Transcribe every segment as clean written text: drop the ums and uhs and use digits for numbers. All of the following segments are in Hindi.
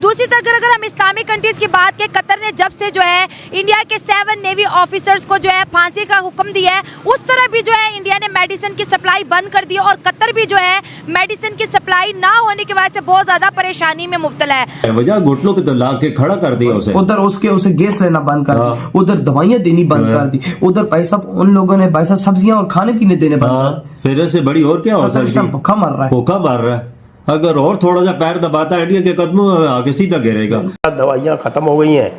दूसरी तरफ अगर हम इस्लामिक कंट्रीज की बात करें, कतर ने जब से जो है इंडिया के 7 नेवी ऑफिसर्स को जो है फांसी का हुक्म दिया है, उस तरह भी जो है इंडिया ने मेडिसिन की सप्लाई बंद कर दी है और कतर भी जो है मेडिसिन की सप्लाई ना होने की वजह से बहुत ज्यादा परेशानी में मुब्तला है। वजह घुटनों पे तो ला के खड़ा कर दिया उसे, उधर उसे गैस लेना बंद कर दी, उधर दवाइयाँ देनी बंद कर दी, उधर पैसा उन लोगों ने पैसा सब्जियां और खाने पीने देने बंद कर दी। फिर इससे बड़ी और क्या हो सकती है? भूखा मर रहा है। अगर और थोड़ा सा पैर दबाता है इंडिया के कदमों में आगे सीधा गिरेगा। दवाइयाँ ख़त्म हो गई हैं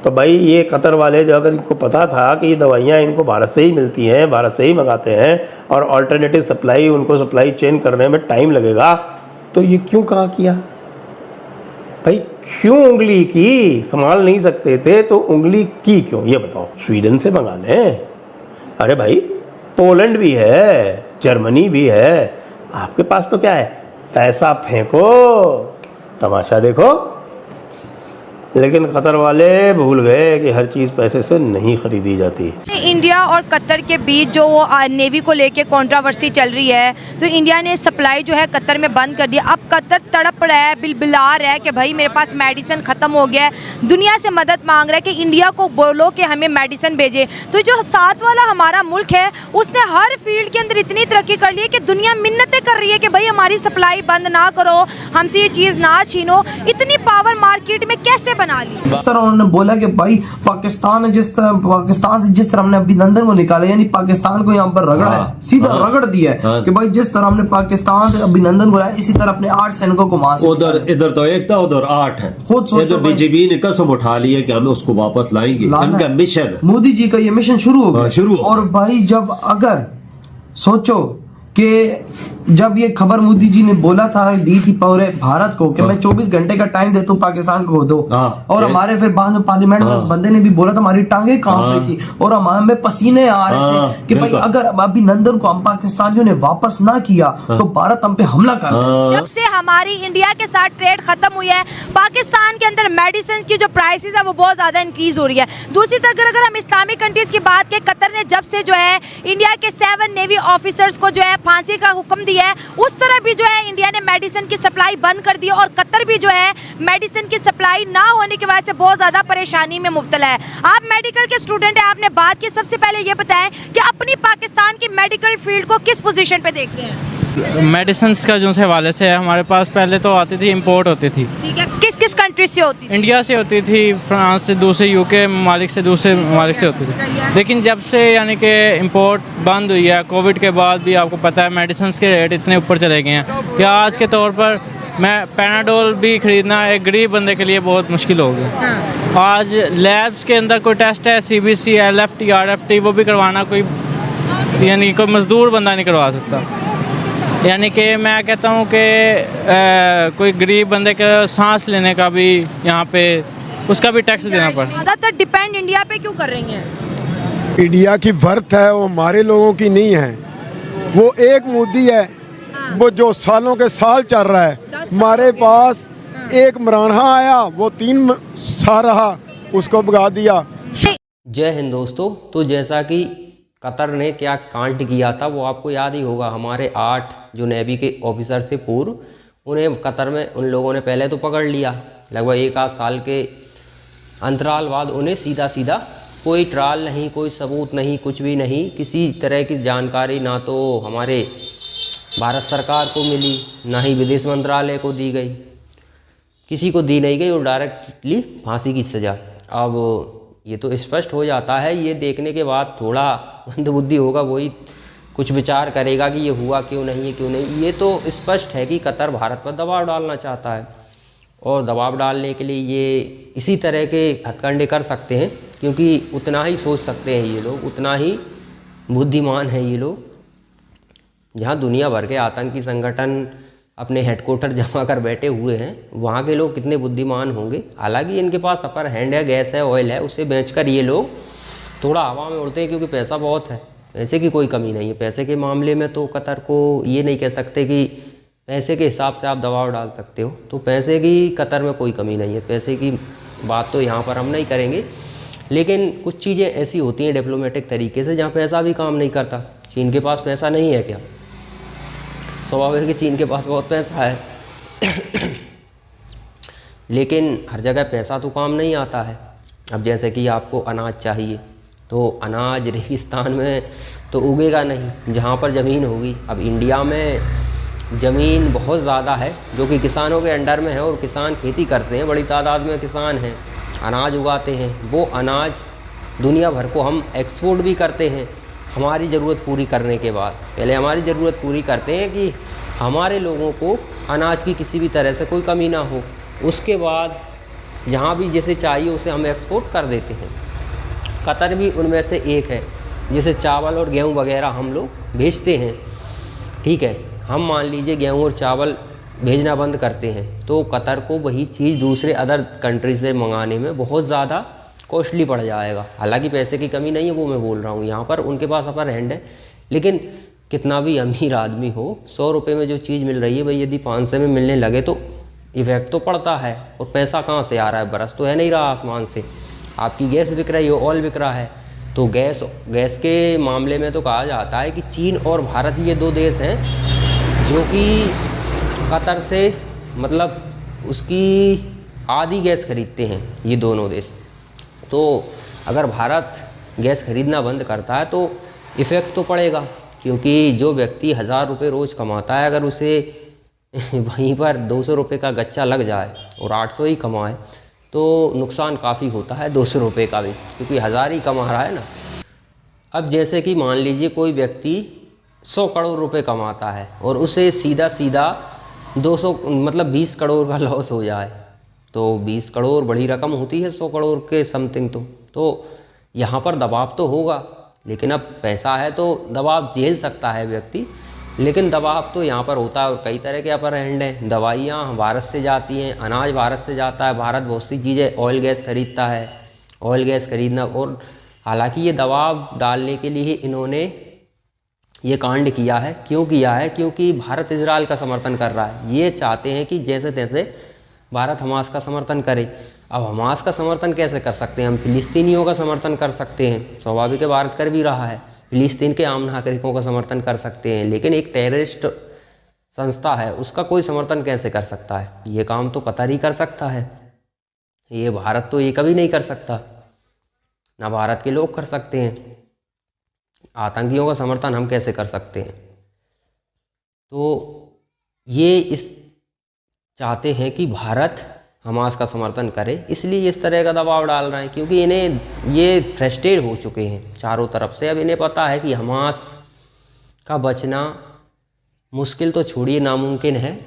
तो भाई ये कतर वाले जो अगर इनको पता था कि ये दवाइयाँ इनको भारत से ही मिलती हैं, भारत से ही मंगाते हैं और अल्टरनेटिव सप्लाई उनको सप्लाई चेन करने में टाइम लगेगा, तो ये क्यों कहाँ किया भाई? क्यों उंगली की? संभाल नहीं सकते थे तो उंगली की क्यों? ये बताओ। स्वीडन से मंगा लें, अरे भाई पोलैंड भी है, जर्मनी भी है, आपके पास तो क्या है? पैसा फेंको, तमाशा देखो। लेकिन कतर वाले भूल गए कि हर चीज़ पैसे से नहीं खरीदी जाती। इंडिया और कतर के बीच जो वो नेवी को लेके कंट्रोवर्सी चल रही है, तो इंडिया ने सप्लाई जो है कतर में बंद कर दिया। अब कतर तड़प रहा है, बिलबिला रहा है कि भाई मेरे पास मेडिसिन ख़त्म हो गया है, दुनिया से मदद मांग रहा है कि इंडिया को बोलो कि हमें मेडिसिन भेजे। तो जो साथ वाला हमारा मुल्क है उसने हर फील्ड के अंदर इतनी तरक्की कर ली है कि दुनिया मिन्नतें कर रही है कि भाई हमारी सप्लाई बंद ना करो, हमसे ये चीज़ ना छीनो। इतनी पावर मार्केट में कैसे बना ली? इस तरह उन्होंने बोला कि भाई पाकिस्तान से जिस तरह हमने अभिनंदन को निकाला, यानी पाकिस्तान को यहाँ पर रगड़ा है, सीधा रगड़ दिया है कि भाई जिस तरह हमने पाकिस्तान से अभिनंदन को लाया, इसी तरह अपने 8 सैनिकों को वहां से उधर इधर तो 1 था, उधर 8 है। ये जो बीजेपी ने कसम उठा ली है कि हमें उसको वापस लाएंगे, इनका मिशन, मोदी जी का ये मिशन शुरू हो गया। और भाई जब अगर सोचो कि जब ये खबर मोदी जी ने बोला था, दी थी पूरे भारत को कि मैं 24 घंटे का टाइम देता हूँ पाकिस्तान को दो, और हमारे फिर बाद में पार्लियामेंट में उस बंदे ने भी बोला था हमारी टांगे कांप रही थी और हमें पसीने आ रहे थे कि भाई अगर अभिनंदन को हम पाकिस्तानियों ने वापस ना किया तो भारत हम पे हमला कर। जब से हमारी इंडिया के साथ ट्रेड खत्म हुई है, पाकिस्तान के अंदर मेडिसिन की जो प्राइसेस है वो बहुत ज्यादा इंक्रीज हो रही है। दूसरी तरफ अगर हम इस्लामिक कंट्रीज की बात करें, कतर ने जब से जो है इंडिया के 7 नेवी ऑफिसर्स को जो है फांसी का हुक्म दिया है, उस तरह भी जो है इंडिया ने मेडिसिन की सप्लाई बंद कर दी और कतर भी जो है मेडिसिन की सप्लाई ना होने की वजह से बहुत ज्यादा परेशानी में मुब्तला है। आप मेडिकल के स्टूडेंट हैं, आपने बात की, सबसे पहले ये बताएं कि अपनी पाकिस्तान की मेडिकल फील्ड को किस पोजीशन पे देख रहे हैं? मेडिसिन का जो हवाले से है, हमारे पास पहले तो आती थी, इंपोर्ट होती थी। ठीक है, किस किस कंट्री से होती थी? इंडिया से होती थी, फ्रांस से, दूसरे यूके ममालिक से, दूसरे ममालिक से होती थी। लेकिन जब से यानी कि इंपोर्ट बंद हुई है, कोविड के बाद भी आपको पता है मेडिसिन के रेट इतने ऊपर चले गए हैं कि आज के तौर पर मैं पैनाडोल भी खरीदना एक गरीब बंदे के लिए बहुत मुश्किल हो गया। आज लैब्स के अंदर कोई टेस्ट है, CBC, LFT, RFT, वो भी करवाना कोई यानी कोई मज़दूर बंदा नहीं करवा सकता। यानी कि मैं कहता हूँ कि कोई गरीब बंदे का सांस लेने का भी यहाँ पे उसका भी टैक्स देना पड़ता है। ज़्यादातर डिपेंड इंडिया पे क्यों कर रही हैं? इंडिया की वर्थ है वो हमारे लोगों की नहीं है। वो एक मोदी है वो जो सालों के साल चल रहा है। हमारे पास एक मराना आया, वो 3 साल रहा, उसको भगा दिया। जय हिंद दोस्तों। तो जैसा कि कतर ने क्या कांड किया था वो आपको याद ही होगा। हमारे 8 जो नेवी के ऑफिसर थे पूर्व, उन्हें कतर में उन लोगों ने पहले तो पकड़ लिया, लगभग 1 साल के अंतराल बाद उन्हें सीधा कोई ट्रायल नहीं, कोई सबूत नहीं, कुछ भी नहीं, किसी तरह की जानकारी ना तो हमारे भारत सरकार को मिली, ना ही विदेश मंत्रालय को दी गई, किसी को दी नहीं गई और डायरेक्टली फांसी की सज़ा। अब ये तो स्पष्ट हो जाता है, ये देखने के बाद थोड़ा मंदबुद्धि होगा, वही कुछ विचार करेगा कि ये हुआ क्यों नहीं है, क्यों नहीं। ये तो स्पष्ट है कि कतर भारत पर दबाव डालना चाहता है और दबाव डालने के लिए ये इसी तरह के हथकंडे कर सकते हैं, क्योंकि उतना ही सोच सकते हैं ये लोग, उतना ही बुद्धिमान हैं ये लोग। जहाँ दुनिया भर के आतंकी संगठन अपने हेडक्वार्टर जमा कर बैठे हुए हैं, वहाँ के लोग कितने बुद्धिमान होंगे। हालांकि इनके पास अपर हैंड है, गैस है, ऑयल है, उसे बेचकर ये लोग थोड़ा हवा में उड़ते हैं, क्योंकि पैसा बहुत है, पैसे की कोई कमी नहीं है। पैसे के मामले में तो कतर को ये नहीं कह सकते कि पैसे के हिसाब से आप दबाव डाल सकते हो, तो पैसे की कतर में कोई कमी नहीं है। पैसे की बात तो यहाँ पर हम नहीं करेंगे, लेकिन कुछ चीज़ें ऐसी होती हैं डिप्लोमेटिक तरीके से जहाँ पैसा भी काम नहीं करता। चीन के पास पैसा नहीं है क्या? स्वाभाविक है कि चीन के पास बहुत पैसा है। लेकिन हर जगह पैसा तो काम नहीं आता है। अब जैसे कि आपको अनाज चाहिए तो अनाज रेगिस्तान में तो उगेगा नहीं, जहाँ पर ज़मीन होगी। अब इंडिया में ज़मीन बहुत ज़्यादा है जो कि किसानों के अंडर में है, और किसान खेती करते हैं, बड़ी तादाद में किसान हैं, अनाज उगाते हैं। वो अनाज दुनिया भर को हम एक्सपोर्ट भी करते हैं हमारी ज़रूरत पूरी करने के बाद। पहले हमारी ज़रूरत पूरी करते हैं कि हमारे लोगों को अनाज की किसी भी तरह से कोई कमी ना हो, उसके बाद जहाँ भी जैसे चाहिए उसे हम एक्सपोर्ट कर देते हैं। कतर भी उनमें से एक है। जैसे चावल और गेहूँ वगैरह हम लोग भेजते हैं, ठीक है, हम मान लीजिए गेहूँ और चावल भेजना बंद करते हैं तो कतर को वही चीज़ दूसरे अदर कंट्री से मंगाने में बहुत ज़्यादा कॉस्टली पड़ जाएगा। हालांकि पैसे की कमी नहीं है, वो मैं बोल रहा हूँ, यहाँ पर उनके पास अपर हैंड है। लेकिन कितना भी अमीर आदमी हो, 100 रुपये में जो चीज़ मिल रही है भाई, यदि 500 में मिलने लगे तो इफेक्ट तो पड़ता है। और पैसा कहाँ से आ रहा है, बरस तो है नहीं रहा आसमान से। आपकी गैस बिक रही है, ऑयल बिक रहा है। तो गैस के मामले में तो कहा जाता है कि चीन और भारत ये 2 देश हैं जो कि कतर से मतलब उसकी आधी गैस खरीदते हैं, ये दोनों देश। तो अगर भारत गैस खरीदना बंद करता है तो इफ़ेक्ट तो पड़ेगा, क्योंकि जो व्यक्ति 1000 रुपये रोज़ कमाता है, अगर उसे वहीं पर 200 रुपये का गच्चा लग जाए और 800 ही कमाए तो नुकसान काफ़ी होता है 200 रुपये का भी, क्योंकि 1000 ही कमा रहा है ना। अब जैसे कि मान लीजिए कोई व्यक्ति 100 करोड़ रुपए कमाता है और उसे सीधा 200 मतलब 20 करोड़ का लॉस हो जाए, तो 20 करोड़ बड़ी रकम होती है 100 करोड़ के समथिंग। तो यहाँ पर दबाव तो होगा, लेकिन अब पैसा है तो दबाव झेल सकता है व्यक्ति। लेकिन दबाव तो यहाँ पर होता है, और कई तरह के अपर हैंड हैं। दवाइयाँ भारत से जाती हैं, अनाज भारत से जाता है, भारत बहुत सी चीज़ें, ऑयल गैस खरीदता है, ऑयल गैस खरीदना। और हालांकि ये दबाव डालने के लिए इन्होंने ये कांड किया है। क्यों किया है? क्योंकि भारत इजराइल का समर्थन कर रहा है। ये चाहते हैं कि जैसे तैसे भारत हमास का समर्थन करे। अब हमास का समर्थन कैसे कर सकते हैं? हम फिलिस्तीनियों का समर्थन कर सकते हैं, स्वाभाविक है, भारत कर भी रहा है। फिलिस्तीन के आम नागरिकों का समर्थन कर सकते हैं, लेकिन एक टेररिस्ट संस्था है उसका कोई समर्थन कैसे कर सकता है? ये काम तो कतर ही कर सकता है, ये भारत तो ये कभी नहीं कर सकता, ना भारत के लोग कर सकते हैं। आतंकियों का समर्थन हम कैसे कर सकते हैं? तो ये इस चाहते हैं कि भारत हमास का समर्थन करे, इसलिए इस तरह का दबाव डाल रहे हैं, क्योंकि इन्हें ये फ्रस्ट्रेट हो चुके हैं चारों तरफ से। अब इन्हें पता है कि हमास का बचना मुश्किल तो छोड़िए नामुमकिन है,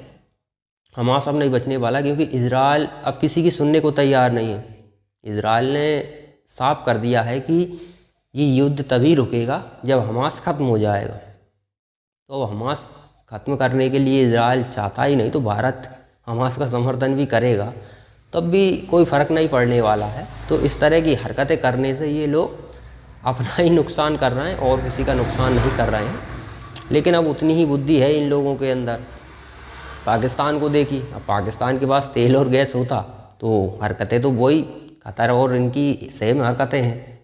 हमास अब नहीं बचने वाला, क्योंकि इजराइल अब किसी की सुनने को तैयार नहीं है। इजराइल ने साफ कर दिया है कि ये युद्ध तभी रुकेगा जब हमास ख़त्म हो जाएगा। तो हमास ख़त्म करने के लिए इजराइल चाहता ही नहीं, तो भारत हमास का समर्थन भी करेगा तब भी कोई फ़र्क नहीं पड़ने वाला है। तो इस तरह की हरकतें करने से ये लोग अपना ही नुकसान कर रहे हैं और किसी का नुकसान नहीं कर रहे हैं। लेकिन अब उतनी ही बुद्धि है इन लोगों के अंदर। पाकिस्तान को देखिए, अब पाकिस्तान के पास तेल और गैस होता तो हरकतें तो वही कतर और इनकी सेम हरकतें हैं,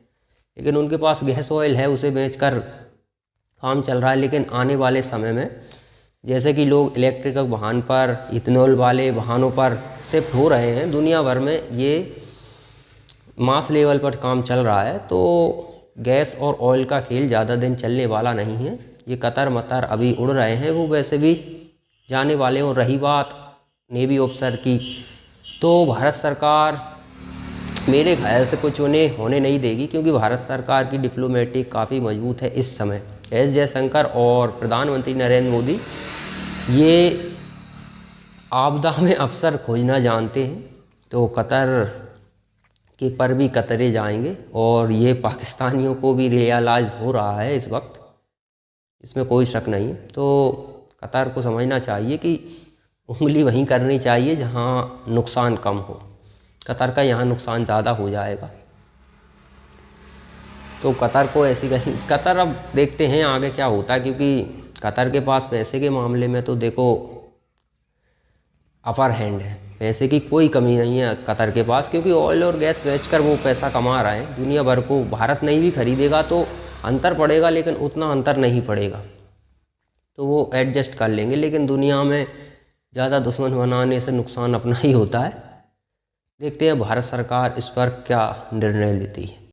लेकिन उनके पास गैस ऑयल है, उसे बेचकर काम चल रहा है। लेकिन आने वाले समय में जैसे कि लोग इलेक्ट्रिक वाहन पर, इथेनॉल वाले वाहनों पर शिफ्ट हो रहे हैं, दुनिया भर में ये मास लेवल पर काम चल रहा है, तो गैस और ऑयल का खेल ज़्यादा दिन चलने वाला नहीं है। ये कतर मतर अभी उड़ रहे हैं, वो वैसे भी जाने वाले। और रही बात नेवी ऑफिसर की, तो भारत सरकार मेरे ख्याल से कुछ उन्हें होने नहीं देगी, क्योंकि भारत सरकार की डिप्लोमेटिक काफ़ी मजबूत है इस समय। एस जयशंकर और प्रधानमंत्री नरेंद्र मोदी ये आपदा में अवसर खोजना जानते हैं, तो कतर के पर भी कतरे जाएंगे। और ये पाकिस्तानियों को भी रियलाइज हो रहा है इस वक्त, इसमें कोई शक नहीं है। तो कतर को समझना चाहिए कि उंगली वहीं करनी चाहिए जहां नुकसान कम हो। कतर का यहाँ नुकसान ज़्यादा हो जाएगा, तो कतर को ऐसी कतर अब देखते हैं आगे क्या होता है, क्योंकि कतर के पास पैसे के मामले में तो देखो अपर हैंड है, पैसे की कोई कमी नहीं है कतर के पास, क्योंकि ऑयल और गैस बेचकर वो पैसा कमा रहे हैं दुनिया भर को। भारत नहीं भी खरीदेगा तो अंतर पड़ेगा, लेकिन उतना अंतर नहीं पड़ेगा, तो वो एडजस्ट कर लेंगे। लेकिन दुनिया में ज़्यादा दुश्मन बनाने से नुकसान अपना ही होता है। देखते हैं भारत सरकार इस पर क्या निर्णय लेती है।